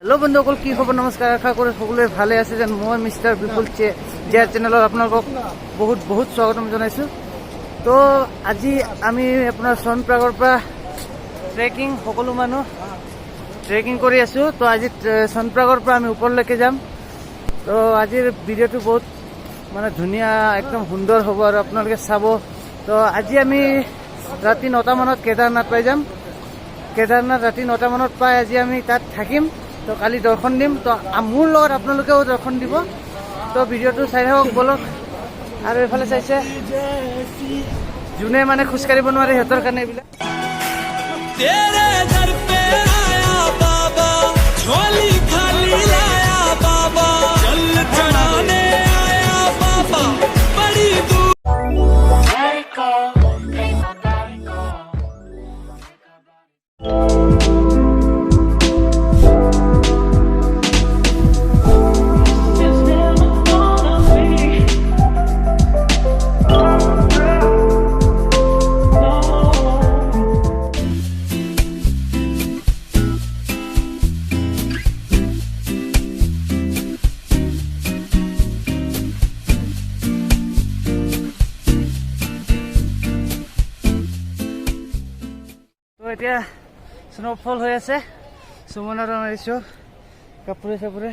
Hello बंधुসকল কি খবৰ নমস্কাৰ আশা কৰোঁ সকলোৱে ভালে আছে যেন মই মিষ্টাৰ বিপুল জিয়াৰ চেনেলত আপোনালোকক বহুত বহুত স্বাগতম জনাইছোঁ। তো আজি আমি আপোনাৰ চনপ্ৰাগৰ পৰা ট্ৰেকিং সকলো মানুহ ট্ৰেকিং কৰি আছোঁ। তো আজি চনপ্ৰাগৰ পৰা আমি ওপৰলৈকে যাম। তো আজিৰ ভিডিঅ'টো বহুত মানে ধুনীয়া একদম সুন্দৰ হ'ব আৰু আপোনালোকে চাব। তো আজি আমি ৰাতি 9টা মানত কেদাৰনাথ পাই যাম। কেদাৰনাথ ৰাতি 9টা মানত পাই আজি আমি তাত থাকিম। তো কালি দৰ্শন দিম। তো মোৰ লগত আপোনালোকেও দৰ্শন দিব। তো ভিডিঅ'টো চাই থাকক বলক। আৰু এইফালে চাইছে যোনে মানে খোজকাঢ়িব নোৱাৰে সিহঁতৰ কাৰণে এইবিলাক এতিয়া স্ন'ফল হৈ আছে। সুমনৰ মাৰিছোঁ কাপোৰে চাপোৰে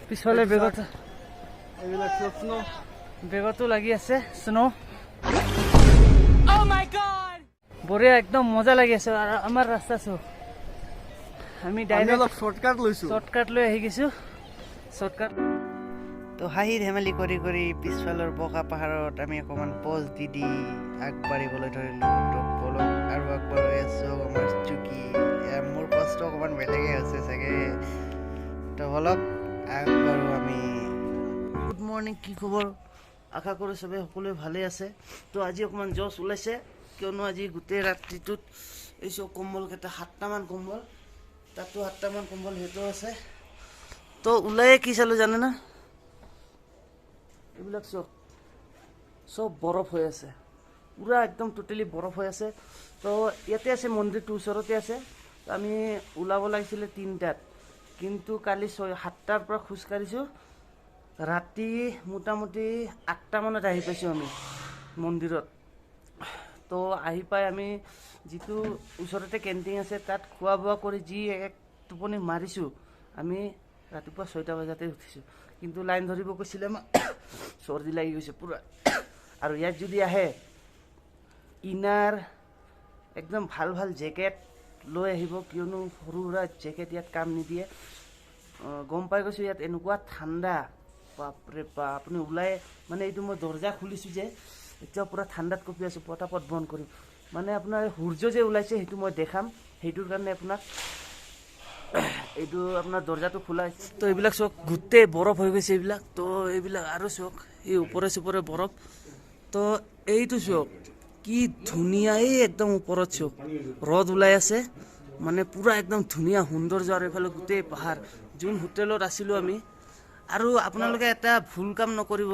পিছফালে বেগতো লাগি আছে স্ন' বঢ়িয়া একদম মজা লাগি আছে। আৰু আমাৰ ৰাস্তা চো আমি ডাইৰেক্ট শ্বৰ্টকাট লৈ আহি গৈছোঁ। শ্বৰ্টকাট তো হাঁহি ধেমালি কৰি কৰি পিছফালৰ বগা পাহাৰত আমি অকণমান পজ দি আগবাঢ়িবলৈ ধৰিলোঁ। তো বলক আৰু আগবাঢ়ি আছোঁ আমাৰ চুকি। মোৰ কষ্ট অকণমান বেলেগে হৈছে চাগে। তো বলক আগবাঢ়ো আমি। গুড মৰ্ণিং, কি খবৰ? আশা কৰোঁ চবেই সকলোৱে ভালেই আছে। তো আজি অকণমান জছ ওলাইছে কিয়নো আজি গোটেই ৰাতিটোত এই চব কম্বলকেইটা 7টামান কম্বল, তাতো 7টামান কম্বল সেইটো আছে। তো ওলায়ে কি চালোঁ জানে না, এইবিলাক চব বৰফ হৈ আছে, পুৰা একদম টোটেলি বৰফ হৈ আছে। তো ইয়াতে আছে মন্দিৰটো ওচৰতে আছে। তো আমি ওলাব লাগিছিলে 3টাত, কিন্তু কালি 7টাৰ পৰা খোজকাঢ়িছোঁ। ৰাতি মোটামুটি 8টা মানত আহি পাইছোঁ আমি মন্দিৰত। তো আহি পাই আমি যিটো ওচৰতে কেণ্টিন আছে তাত খোৱা বোৱা কৰি যি এক টোপনি মাৰিছোঁ। আমি ৰাতিপুৱা 6টা বজাতে উঠিছোঁ, কিন্তু লাইন ধৰিব কৈছিলে আমাৰ চৰ্দি লাগি গৈছে পূৰা। আৰু ইয়াত যদি আহে ইনাৰ একদম ভাল ভাল জেকেট লৈ আহিব, কিয়নো সৰু সুৰা জেকেট ইয়াত কাম নিদিয়ে। গম পাই গৈছোঁ ইয়াত এনেকুৱা ঠাণ্ডা, বাপৰে বাপ। আপুনি ওলাই মানে এইটো মই দৰ্জা খুলিছোঁ যে এতিয়াও পূৰা ঠাণ্ডাত কঁপি আছোঁ। পটাপট বন্ধ কৰিম মানে আপোনাৰ সূৰ্য যে ওলাইছে সেইটো মই দেখাম, সেইটোৰ কাৰণে আপোনাক এইটো আপোনাৰ দৰ্জাটো খোলা হৈছে। তো এইবিলাক চক গোটেই বৰফ হৈ গৈছে এইবিলাক। তো এইবিলাক আৰু চক এই ওপৰে চোপৰে বৰফ। তো এইটো চক কি ধুনীয়া, এই একদম ওপৰত চক ৰ'দ ওলাই আছে, মানে পূৰা একদম ধুনীয়া সৌন্দৰ্য। আৰু এইফালে গোটেই পাহাৰ, যোন হোটেলত আছিলোঁ আমি। আৰু আপোনালোকে এটা ভুল কাম নকৰিব,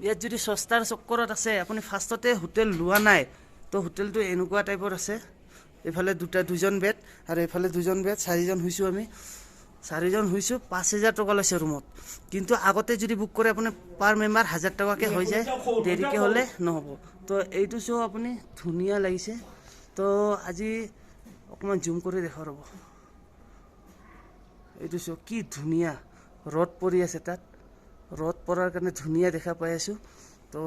ইয়াত যদি সস্তাৰ চক্কৰত আছে আপুনি ফাৰ্ষ্টতে হোটেল লোৱা নাই, তো হোটেলটো এনেকুৱা টাইপৰ আছে। এইফালে দুজন বেড আৰু এইফালে 2জন বেড, 4জন হৈছোঁ আমি। 4জন হৈছোঁ, 5,000 টকা লৈছে ৰুমত। কিন্তু আগতে যদি বুক কৰে আপুনি পাৰ মেম্বাৰ 1,000 টকাকৈ হৈ যায়, দেৰিকৈ হ'লে নহ'ব। তো এইটো শ্ব' আপুনি ধুনীয়া লাগিছে। তো আজি অকণমান জুম কৰি দেখাওঁ ৰ'ব। এইটো শ্ব' কি ধুনীয়া, ৰ'দ পৰি আছে তাত, ৰ'দ পৰাৰ কাৰণে ধুনীয়া দেখা পাই আছোঁ। তো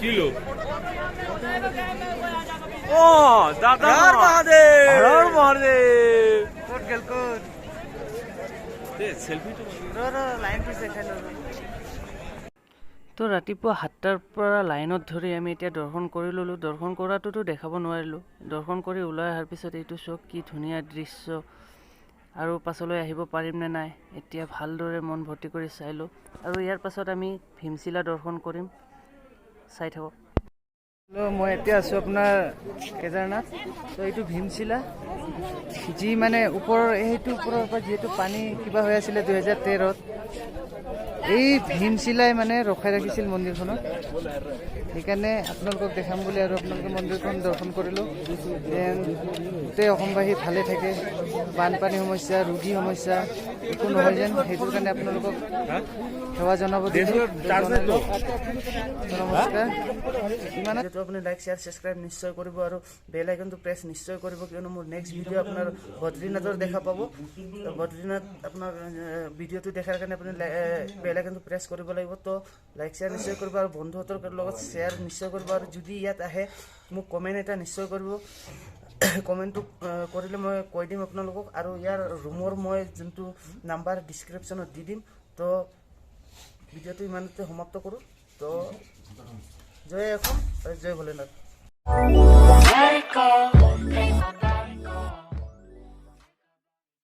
কিলো তো ৰাতিপুৱা 7টাৰ পৰা লাইনত ধৰি আমি এতিয়া দৰ্শন কৰি ল'লোঁ। দৰ্শন কৰাটোতো দেখাব নোৱাৰিলোঁ। দৰ্শন কৰি ওলাই অহাৰ পিছত এইটো চক কি ধুনীয়া দৃশ্য। আৰু পাছলৈ আহিব পাৰিম নে নাই এতিয়া ভালদৰে মন ভৰ্তি কৰি চাইলোঁ। আৰু ইয়াৰ পাছত আমি ভীমশিলা দৰ্শন কৰিম, চাই থাকক। মই এতিয়া আছোঁ আপোনাৰ কেদাৰনাথ। তো এইটো ভীমশিলা, যি মানে ওপৰৰ সেইটো ওপৰৰ পৰা যিহেতু পানী কিবা হৈ আছিলে 2013-ত, এই ভীমশিলাই মানে ৰখাই ৰাখিছিল মন্দিৰখনত। সেইকাৰণে আপোনালোকক দেখাম বুলি আৰু আপোনালোকে মন্দিৰখন দৰ্শন কৰিলোঁ। যেন গোটেই অসমবাসী ভালে থাকে, বানপানী সমস্যা, ৰোগী সমস্যা একো নহয় যেন, সেইটোৰ কাৰণে আপোনালোকক সেৱা জনাব দিছোঁ। নমস্কাৰ। ইমান যিহেতু আপুনি লাইক শ্বেয়াৰ ছাবস্ক্ৰাইব নিশ্চয় কৰিব আৰু বেল আইকনটো প্ৰেছ নিশ্চয় কৰিব, কিয়নো মোৰ নেক্সট ভিডিঅ' আপোনাৰ বদ্ৰীনাথৰ দেখা পাব। বদ্ৰীনাথ আপোনাৰ ভিডিঅ'টো দেখাৰ কাৰণে আপুনি বেল আইকনটো প্ৰেছ কৰিব লাগিব। তো লাইক শ্বেয়াৰ নিশ্চয় কৰিব আৰু বন্ধুহঁতৰ লগত শ্বেয়াৰ নিশ্চয় কৰিব। আৰু যদি ইয়াত আহে মোক কমেণ্ট এটা নিশ্চয় কৰিব। কমেণ্টটো কৰিলে মই কৈ দিম আপোনালোকক, আৰু ইয়াৰ ৰুমৰ মই যোনটো নাম্বাৰ ডিছক্ৰিপশ্যনত দি দিম। তো ভিডিঅ'টো ইমানতে সমাপ্ত কৰোঁ। তো জয় অসম, জয় ভোলেনাথ।